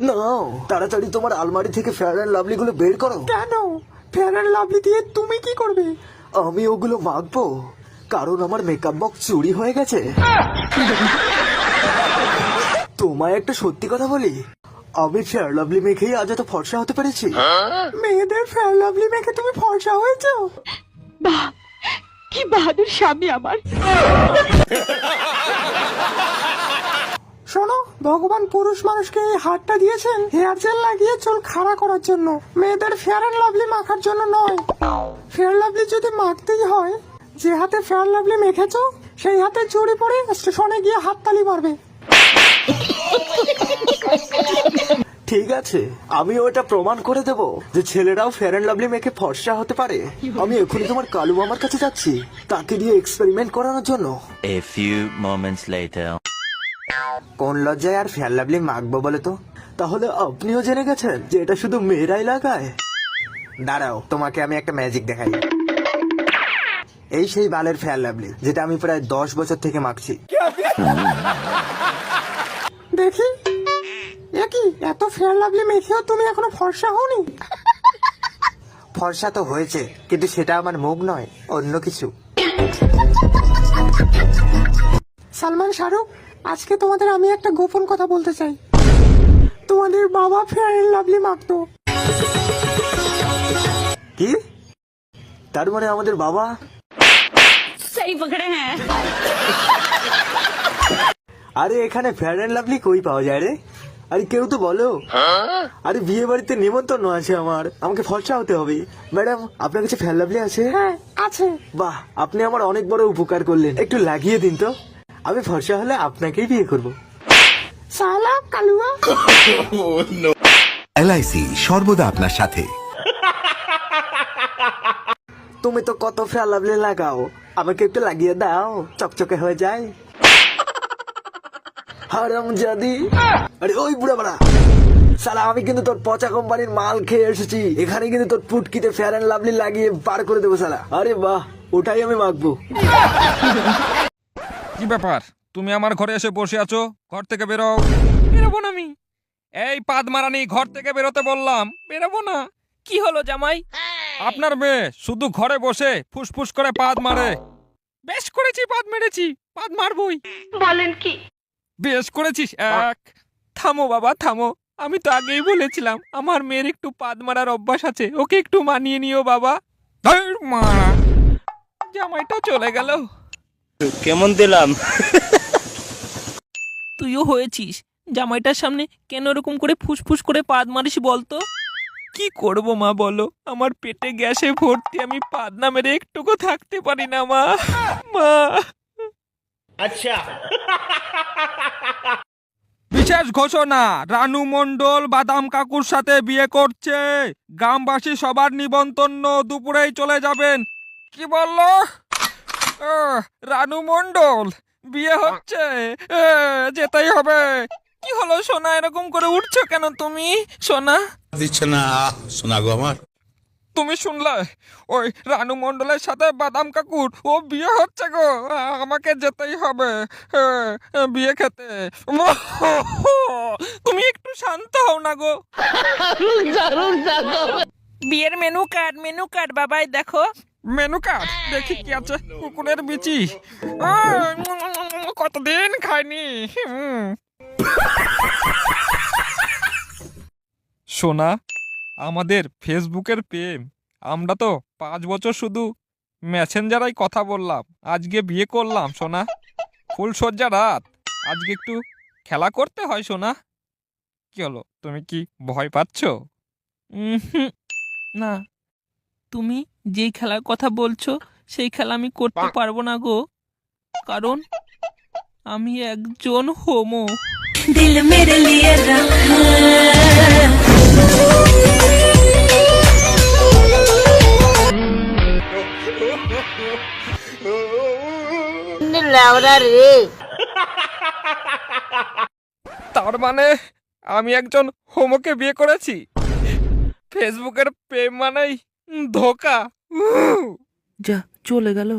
নাও তাড়াতাড়ি তোমার আলমারি থেকে ফেয়ার অ্যান্ড লাভলি গুলো বের করো। কেন? ফেয়ার অ্যান্ড লাভলি দিয়ে তুমি কি করবে? আমি ওগুলো মাখবো, কারণ আমার মেকআপ বক্স চুরি হয়ে গেছে। তোমায় একটা সত্যি কথা বলি, আমি ফেয়ার লাভলি মেখেই আজ এত ফর্সা হতে পেরেছি। মেয়েদের ফেয়ার লাভলি মেখে তুমি ফর্সা হয়েছো? বাহ, কি বাহাদুর স্বামী আমার। শোনো, ভগবান পুরুষ মানুষকে এই হাতটা দিয়েছেন হেয়ার জেল লাগিয়ে চুল খাড়া করার জন্য, মেয়েদের ফেয়ার অ্যান্ড লাভলি মাখার জন্য নয়। ফেয়ার লাভলি যদি মাখতেই হয়, যে হাতে ফেয়ার লাভলি মেখেছো সেই হাতে চুরি পরে স্টেশনে গিয়ে হাততালি মারবে। ঠিক আছে, আমি ওটা প্রমাণ করে দেবো যে ছেলেরাও ফেয়ার অ্যান্ড লাভলি মেখে ফর্সা হতে পারে। আমি এখনই তোমার কালু মামার কাছে যাচ্ছি, তাকে দিয়ে এক্সপেরিমেন্ট করানোর জন্য। A few moments later. কোন লজ্জায় আর ফেয়ার লাভলি মাখবো বলে তো? তাহলে আপনিও জেনে গেছেন যে এটা শুধু মেয়েরাই লাগায়? দাঁড়াও, তোমাকে আমি একটা ম্যাজিক দেখাই। এই সেই বালের ফেয়ার লাভলি যেটা আমি প্রায় 10 বছর থেকে মাখছি। দেখি, কি এত ফেয়ার লাভলি মেখেও তুমি এখনো ফর্সা হওনি? ফর্সা তো হয়েছে, কিন্তু সেটা আমার মুখ নয়, অন্য কিছু। সালমান শাহরুখ, আজকে তোমাদের আমি একটা গোপন কথা বলতে চাই। তোমাদের বাবা ফেয়ার অ্যান্ড লাভলি মাখতো। কি? তার মানে আমাদের বাবা? সহি পকড়ে হ্যাঁ। আরে এখানে ফেয়ার অ্যান্ড লাভলি কই পাওয়া যায় রে? আরে কেউ তো বলো। আরে বিয়ে বাড়িতে নিমন্ত্রণ আছে আমার, আমাকে ফর্সা হতে হবে। ম্যাডাম, আপনার কাছে ফেয়ার লাভলি আছে? হ্যাঁ আছে। বাহ, আপনি আমার অনেক বড় উপকার করলেন। একটু লাগিয়ে দিন তো, আমি ফর্সা হলে আপনাকেই বিয়ে করব। সালা কালুয়া। এলআইসি সর্বদা আপনার সাথে। তুমি তো কত ফেয়ার লাভলি লাগাও, আমাকে একটু লাগিয়ে দাও, চকচকে হয়ে যায়। হারামজাদি। আরে ওই বুড়া বড়া, শালা আমি কিন্তু তোর পচা কোম্পানির মাল খেয়ে এসেছি। এখানে কিন্তু তোর পুটকিতে ফেয়ার অ্যান্ড লাভলি লাগিয়ে পার করে দেবো শালা। আরে বাহ, ওটাই আমি মাখবো। কি ব্যাপার, তুমি আমার ঘরে এসে বসে আছো? ঘর থেকে বেরো। বেরোবো না আমি। এই পাদ মারানি, ঘর থেকে বেরোতে বললাম। বেরোবো না। কি হলো জামাই? আপনার মেয়ে শুধু ঘরে বসে ফুসফুস করে পাদ মারে। বেশ করেছি, পাদ মেরেছি, পাদ মারবই। বলেন কি? বেশ করেছিস। থামো বাবা থামো, আমি তো আগেই বলেছিলাম আমার মেয়ের একটু পাদ মারার অভ্যাস আছে, ওকে একটু মানিয়ে নিও বাবা। ধুর মারা, জামাইটা চলে গেল। কেমন দিলাম? তুইও হয়েছিস, জামাইটার সামনে কেন এরকম করে ফুসফুস করে পাদ মারিস বলতো? কি করব মা বলো, আমার পেটে গ্যাসে ভর্তি, আমি পাদ না মেরে একটুকু থাকতে পারি না মা। মা আচ্ছা, বিশেষ ঘোষণা, রানু মণ্ডল বাদাম কাকুর সাথে বিয়ে করছে। গ্রামবাসী সবার নিমন্ত্রণ, দুপুরেই চলে যাবেন। কি বললো? রানু মণ্ডল বিয়ে হচ্ছে, যেতেই হবে। কি হলো সোনা, এরকম করে উঠছো কেন তুমি? সোনা দিচ্ছে না শোনা গো আমার। তুমি শুনলে? ওই রানু মণ্ডলের সাথে বাদাম কাকুর ও বিয়ে হচ্ছে গো। আমাকে যেতেই হবে বিয়ে খেতে। তুমি একটু শান্ত হও না গো। বিয়ের মেনু কার্ড বাবাই দেখো। মেনু কার্ড দেখি কি আছে। কুকুরের বিচি, কতদিন খাইনি। সোনা, আমাদের ফেসবুকের প্রেম, আমরা তো 5 বছর শুধু মেসেঞ্জারাই কথা বললাম, আজকে বিয়ে করলাম সোনা। ফুলসজ্জা রাত, আজকে একটু খেলা করতে হয় সোনা। কি হলো, তুমি কি ভয় পাচ্ছ? না, তুমি যেই খেলার কথা বলছো সেই খেলা আমি করতে পারবো না গো, কারণ আমি একজন হোমো। দিল মেরে লিয়ে তার মানে আমি একজন হোমোকে বিয়ে করেছি? ফেসবুকের প্রেম মানেই ধোকা। যা চলে গেল।